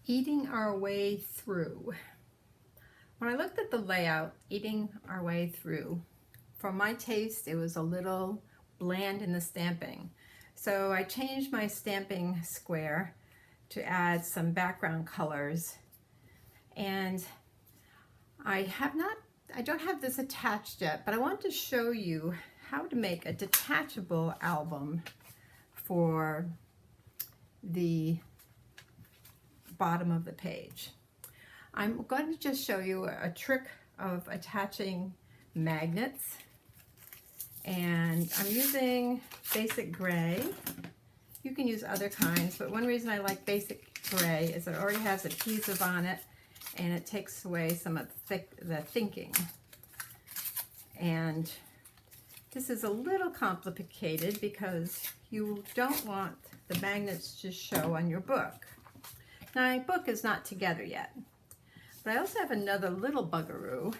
Eating our way through. When I looked at the layout, eating our way through, for my taste, it was a little bland in the stamping. So I changed my stamping square to add some background colors. And I don't have this attached yet, but I want to show you how to make a detachable album for the bottom of the page. I'm going to just show you a trick of attaching magnets, and I'm using basic gray. You can use other kinds, but one reason I like basic gray is it already has adhesive on it and it takes away some of the thinking. And this is a little complicated because you don't want the magnets to show on your book. Now, my book is not together yet, but I also have another little buggeroo.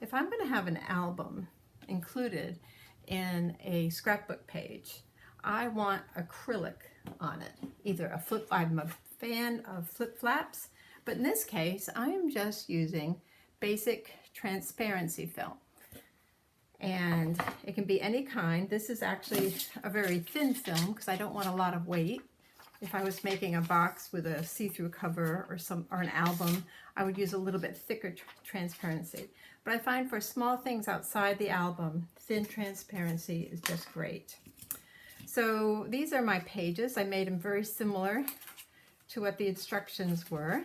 If I'm going to have an album included in a scrapbook page, I want acrylic on it. I'm a fan of flip flaps, but in this case, I am just using basic transparency film. And it can be any kind. This is actually a very thin film because I don't want a lot of weight. If I was making a box with a see-through cover or an album, I would use a little bit thicker transparency. But I find for small things outside the album, thin transparency is just great. So these are my pages. I made them very similar to what the instructions were.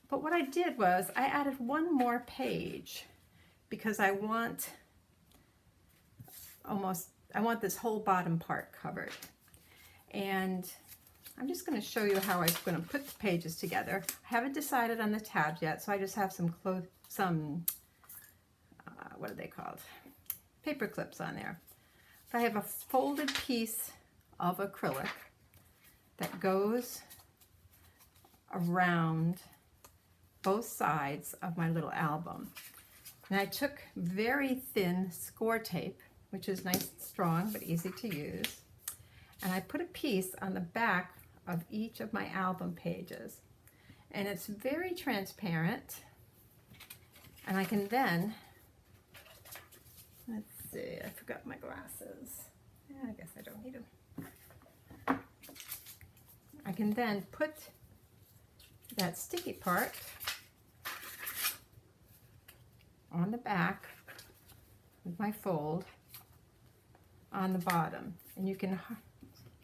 But what I did was I added one more page because I want this whole bottom part covered. And I'm just going to show you how I'm going to put the pages together. I haven't decided on the tabs yet, so I just have some what are they called? Paper clips on there. But I have a folded piece of acrylic that goes around both sides of my little album. And I took very thin score tape, which is nice and strong but easy to use, and I put a piece on the back of each of my album pages, and it's very transparent. And I can then, let's see, I forgot my glasses. Yeah, I guess I don't need them. I can then put that sticky part on the back with my fold on the bottom, and you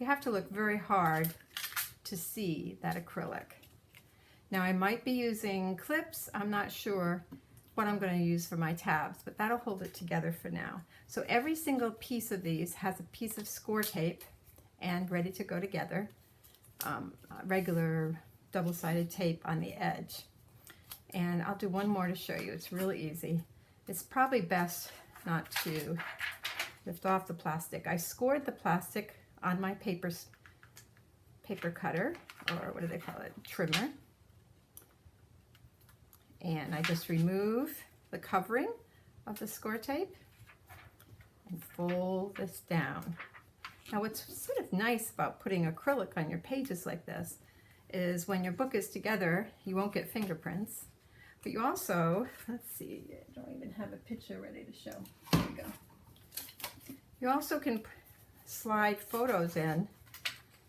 have to look very hard to see that acrylic. Now, I might be using clips. I'm not sure what I'm going to use for my tabs, but that'll hold it together for now. So every single piece of these has a piece of score tape and ready to go together, regular double-sided tape on the edge. And I'll do one more to show you. It's really easy. It's probably best not to lift off the plastic. I scored the plastic on my paper cutter, or what do they call it, trimmer. And I just remove the covering of the score tape and fold this down. Now, what's sort of nice about putting acrylic on your pages like this is when your book is together, you won't get fingerprints. But you also, let's see, I don't even have a picture ready to show. There we go. You also can slide photos in,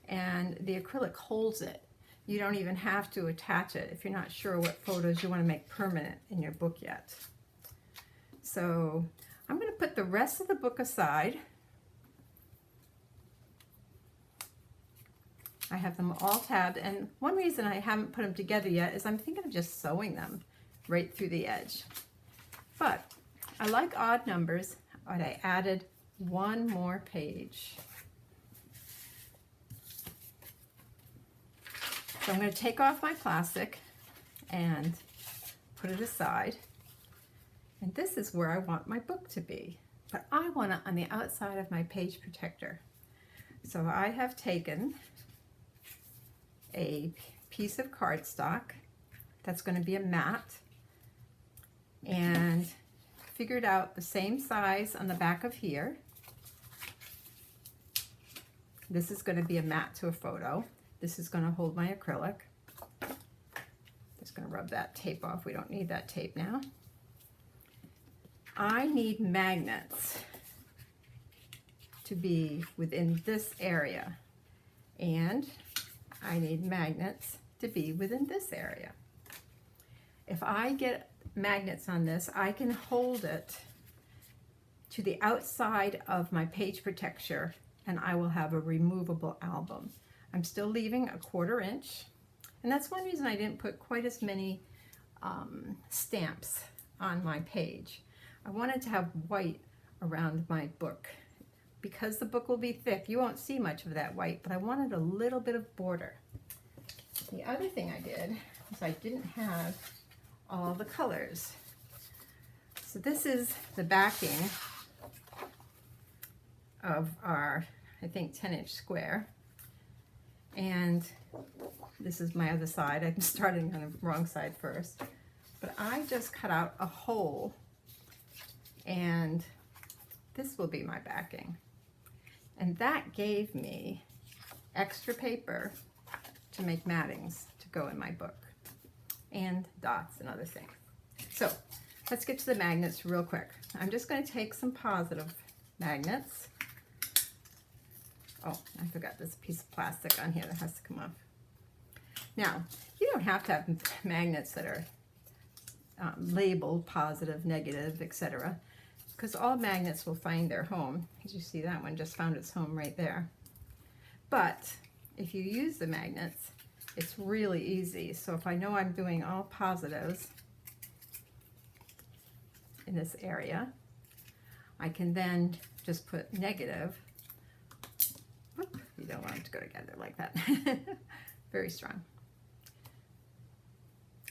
and the acrylic holds it. You don't even have to attach it if you're not sure what photos you want to make permanent in your book yet. So I'm going to put the rest of the book aside. I have them all tabbed, and one reason I haven't put them together yet is I'm thinking of just sewing them right through the edge. But I like odd numbers, but I added one more page. So I'm going to take off my plastic and put it aside. And this is where I want my book to be. But I want it on the outside of my page protector. So I have taken a piece of cardstock that's going to be a mat and figured out the same size on the back of here. This is going to be a mat to a photo. This is going to hold my acrylic. Just going to rub that tape off. We don't need that tape now. I need magnets to be within this area, and I need magnets to be within this area. If I get magnets on this, I can hold it to the outside of my page protector, and I will have a removable album. I'm still leaving a 1/4 inch, and that's one reason I didn't put quite as many stamps on my page. I wanted to have white around my book. Because the book will be thick, you won't see much of that white, but I wanted a little bit of border. The other thing I did is I didn't have all the colors. So this is the backing of our, I think, 10-inch square. And this is my other side. I'm starting on the wrong side first. But I just cut out a hole, and this will be my backing. And that gave me extra paper to make mattings to go in my book, and dots and other things. So let's get to the magnets real quick. I'm just going to take some positive magnets. Oh, I forgot this piece of plastic on here that has to come off. Now, you don't have to have magnets that are labeled positive, negative, etc., because all magnets will find their home. As you see, that one just found its home right there. But if you use the magnets, it's really easy. So if I know I'm doing all positives in this area, I can then just put negative. Whoop, you don't want them to go together like that. Very strong.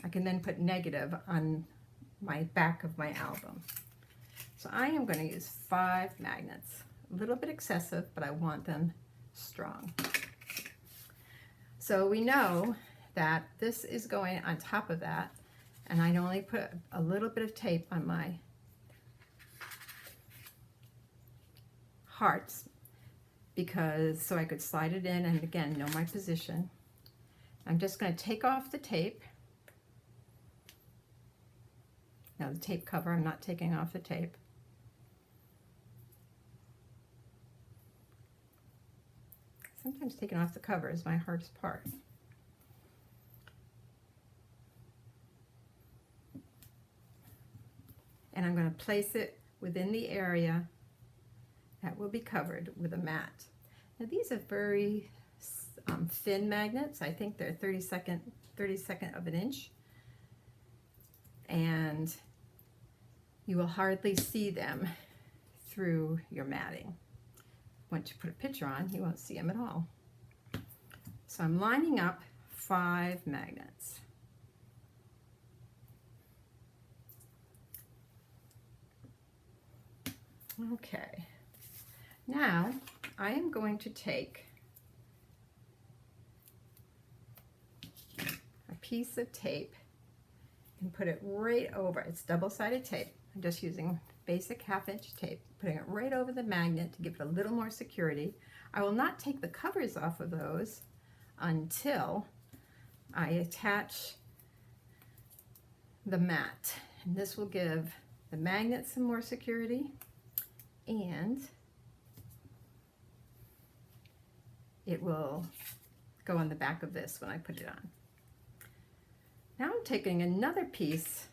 I can then put negative on my back of my album. So I am going to use 5 magnets. A little bit excessive, but I want them strong. So we know that this is going on top of that, and I only put a little bit of tape on my hearts, because so I could slide it in and again know my position. I'm just going to take off the tape. Now the tape cover, I'm not taking off the tape. Sometimes taking off the cover is my hardest part. And I'm going to place it within the area that will be covered with a mat. Now these are very thin magnets. I think they're 32nd of an inch. And you will hardly see them through your matting. Once you put a picture on, you won't see them at all. So I'm lining up 5 magnets. Okay, now I am going to take a piece of tape and put it right over. It's double-sided tape. I'm just using basic 1/2-inch tape, putting it right over the magnet to give it a little more security. I will not take the covers off of those until I attach the mat. And this will give the magnet some more security, and it will go on the back of this when I put it on. Now I'm taking another piece.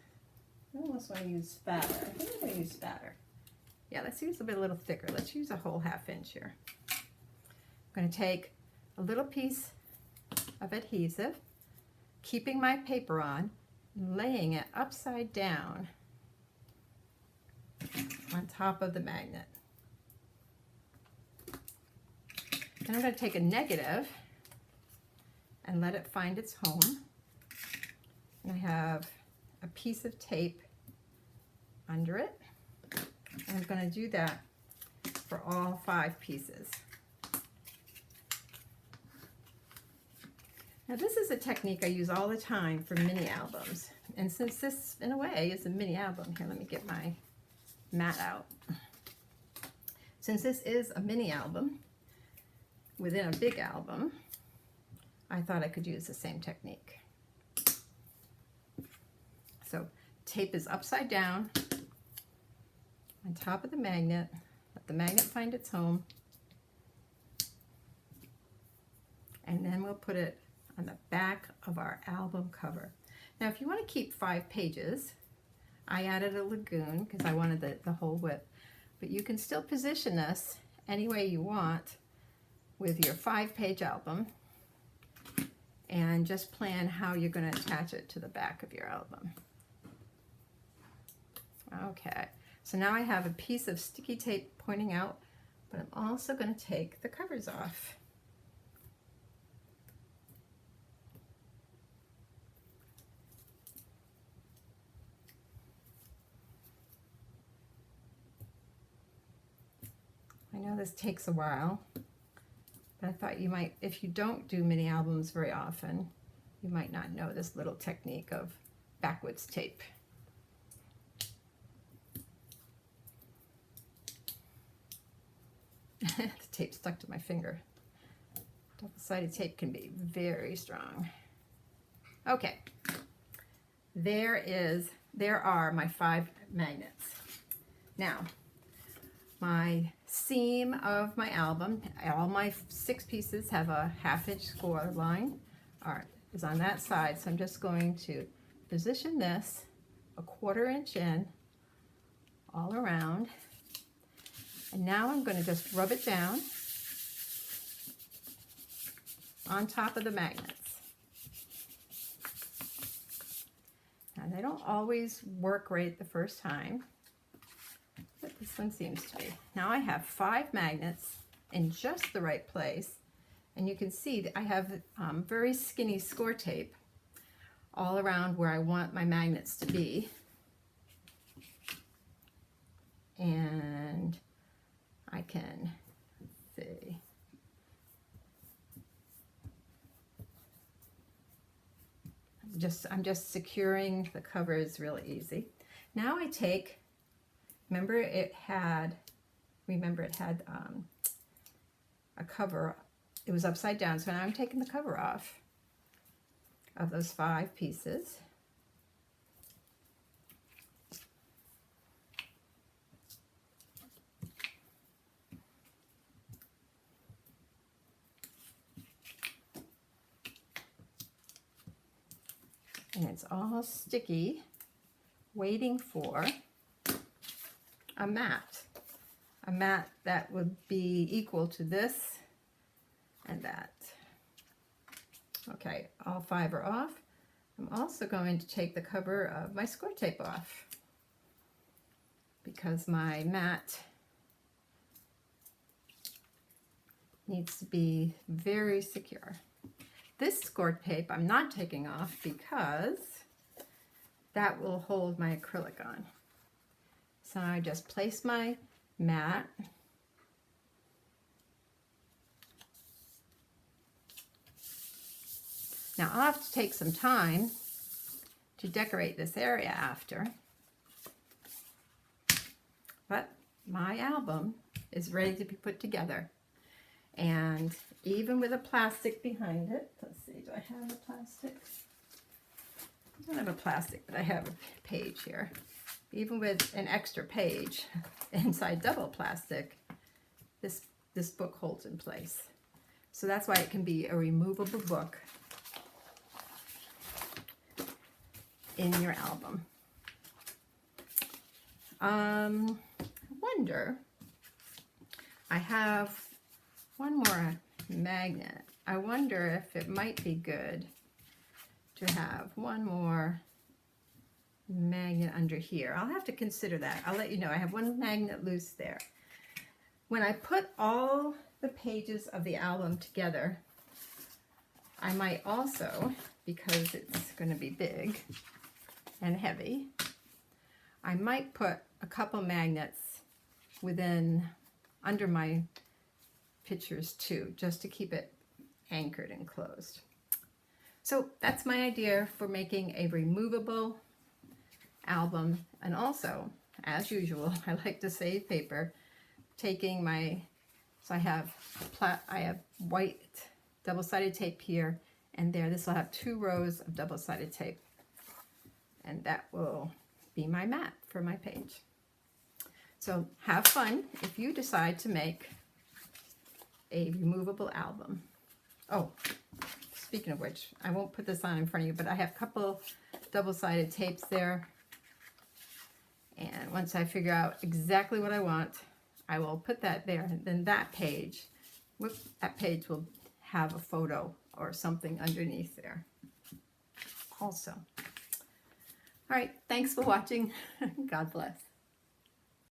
I almost want to use spatter. I think I'm going to use spatter. Yeah, let's use a little thicker. Let's use a whole 1/2 inch here. I'm going to take a little piece of adhesive, keeping my paper on, laying it upside down on top of the magnet. Then I'm going to take a negative and let it find its home. And I have a piece of tape under it. And I'm going to do that for all 5 pieces. Now this is a technique I use all the time for mini albums. And since this, in a way, is a mini album, here, let me get my mat out. Since this is a mini album within a big album, I thought I could use the same technique. So tape is upside down on top of the magnet. Let the magnet find its home. And then we'll put it on the back of our album cover. Now if you want to keep 5 pages, I added a lagoon because I wanted the whole width, but you can still position this any way you want with your 5-page album and just plan how you're going to attach it to the back of your album. Okay, so now I have a piece of sticky tape pointing out, but I'm also going to take the covers off. I know this takes a while, but I thought you might, if you don't do mini albums very often, you might not know this little technique of backwards tape. The tape stuck to my finger. Double-sided tape can be very strong. Okay, there are my 5 magnets. Now, my seam of my album, all my 6 pieces have a 1/2-inch score line, is on that side, so I'm just going to position this a 1/4 inch in all around, and now I'm going to just rub it down on top of the magnets. Now they don't always work right the first time, but this one seems to be. Now I have 5 magnets in just the right place, and you can see that I have very skinny score tape all around where I want my magnets to be. And I can see. I'm just securing the covers really easy. Now I take, remember it had a cover, it was upside down, so now I'm taking the cover off of those 5 pieces. And it's all sticky, waiting for a mat that would be equal to this and that. Okay, all 5 are off. I'm also going to take the cover of my score tape off because my mat needs to be very secure. This score tape I'm not taking off because that will hold my acrylic on. So I just place my mat Now I'll have to take some time to decorate this area after, but my album is ready to be put together. And even with a plastic behind it, let's see, do I have a plastic? I don't have a plastic, but I have a page here. Even with an extra page inside double plastic, this book holds in place. So that's why it can be a removable book in your album. I wonder, I have one more magnet. I wonder if it might be good to have one more magnet under here. I'll have to consider that. I'll let you know. I have one magnet loose there. When I put all the pages of the album together, I might also, because it's going to be big and heavy, I might put a couple magnets under my pictures too, just to keep it anchored and closed. So that's my idea for making a removable album. And also, as usual, I like to save paper, taking my, so I have white double-sided tape here and there. This will have 2 rows of double-sided tape And that will be my mat for my page. So have fun if you decide to make a removable album. Oh, speaking of which, I won't put this on in front of you, but I have a couple double-sided tapes there. And once I figure out exactly what I want, I will put that there. And then that page will have a photo or something underneath there also. All right, thanks for watching. God bless.